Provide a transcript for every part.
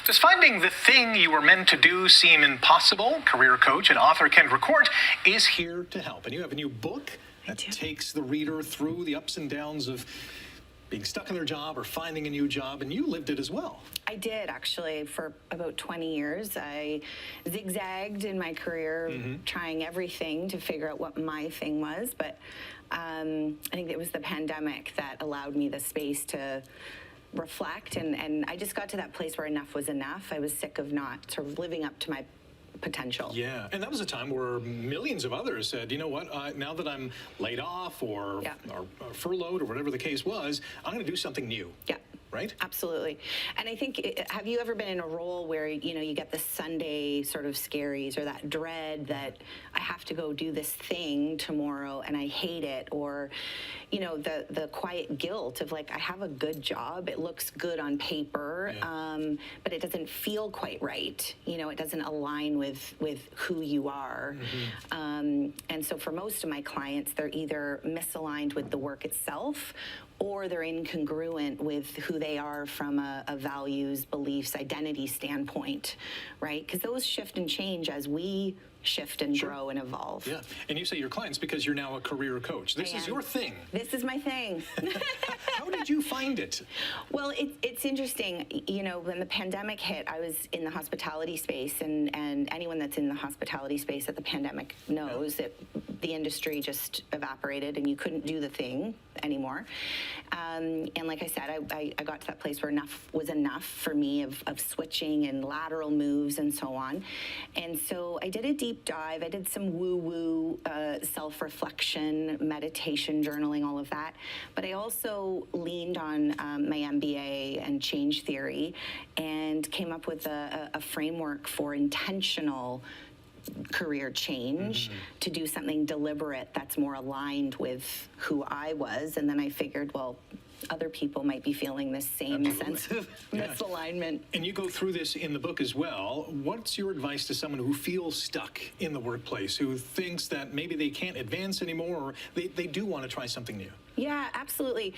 Does finding the thing you were meant to do seem impossible? Career coach and author Kendra Court is here to help. And you have a new book that takes the reader through the ups and downs of being stuck in their job or finding a new job, and you lived it as well. I did, actually. For about 20 years, I zigzagged in my career, trying everything to figure out what my thing was. But I think it was the pandemic that allowed me the space to reflect, and I just got to that place where enough was enough. I was sick of not sort of living up to my potential. Yeah, and that was a time where millions of others said, you know what, now that I'm laid off or furloughed or whatever the case was, I'm going to do something new. Yeah. Right? Absolutely. And I think, have you ever been in a role where, you get the Sunday sort of scaries or that dread that I have to go do this thing tomorrow and I hate it, or, the quiet guilt of like, I have a good job, it looks good on paper, but it doesn't feel quite right. It doesn't align with who you are. And so for most of my clients, they're either misaligned with the work itself, or they're incongruent with who they are from a values, beliefs, identity standpoint, right? Because those shift and change as we shift and grow and evolve. Yeah, and you say your clients because you're now a career coach. This is your thing. This is my thing. How did you find it? Well, it's interesting. When the pandemic hit, I was in the hospitality space, and anyone that's in the hospitality space at the pandemic knows that the industry just evaporated and you couldn't do the thing anymore. And like I said, I got to that place where enough was enough for me of switching and lateral moves and so on. And so I did a deep dive. I did some woo-woo self-reflection, meditation, journaling, all of that. But I also leaned on my MBA and change theory and came up with a framework for intentional career change, to do something deliberate that's more aligned with who I was. And then I figured, well, other people might be feeling this same sense of misalignment. And you go through this in the book as well. What's your advice to someone who feels stuck in the workplace, who thinks that maybe they can't advance anymore, or they do want to try something new? Yeah, absolutely.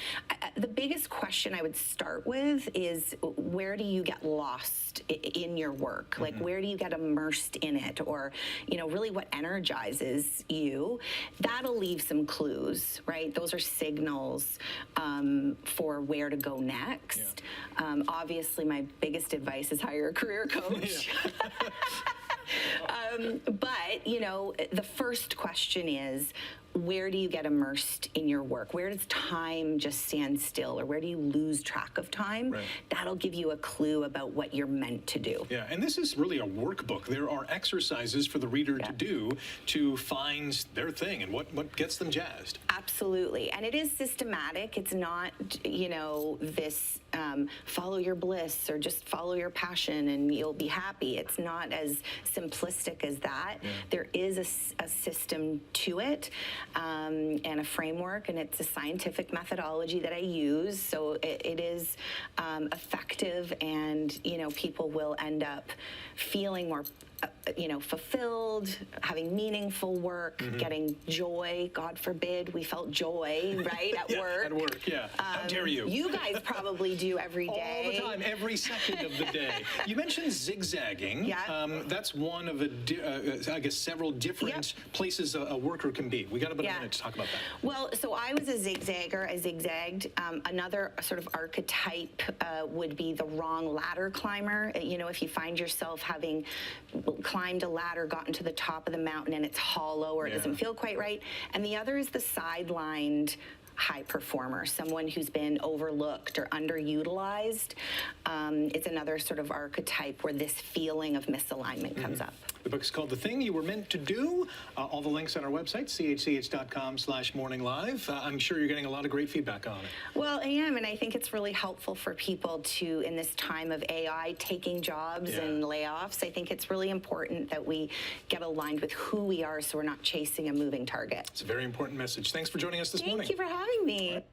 The biggest question I would start with is, where do you get lost in your work? Like, where do you get immersed in it? Or, really what energizes you? That'll leave some clues, right? Those are signals for where to go next. Yeah. Obviously, my biggest advice is hire a career coach. But, the first question is, where do you get immersed in your work? Where does time just stand still, or where do you lose track of time? Right. That'll give you a clue about what you're meant to do. Yeah, and this is really a workbook. There are exercises for the reader to do to find their thing and what gets them jazzed. Absolutely, and it is systematic. It's not, this follow your bliss or just follow your passion and you'll be happy. It's not as simplistic as that. Yeah. There is a system to it. And a framework, and it's a scientific methodology that I use, so it is effective, and people will end up feeling more fulfilled, having meaningful work, getting joy. God forbid we felt joy, right, at work. At work, yeah. How dare you? You guys probably do every day. All the time, every second of the day. You mentioned zigzagging. Yeah. That's one of I guess several different places a worker can be. We got about a minute to talk about that. Well, so I was a zigzagger. I zigzagged. Another sort of archetype would be the wrong ladder climber. If you find yourself having climbed a ladder, gotten to the top of the mountain, and it's hollow, or it doesn't feel quite right. And the other is the sidelined high performer, someone who's been overlooked or underutilized. It's another sort of archetype where this feeling of misalignment comes up. The book is called The Thing You Were Meant to Do. All the links on our website, chch.com/morninglive. I'm sure you're getting a lot of great feedback on it. Well, I am, and I think it's really helpful for people to, in this time of AI taking jobs and layoffs, I think it's really important that we get aligned with who we are so we're not chasing a moving target. It's a very important message. Thanks for joining us this morning. Thank you for having me.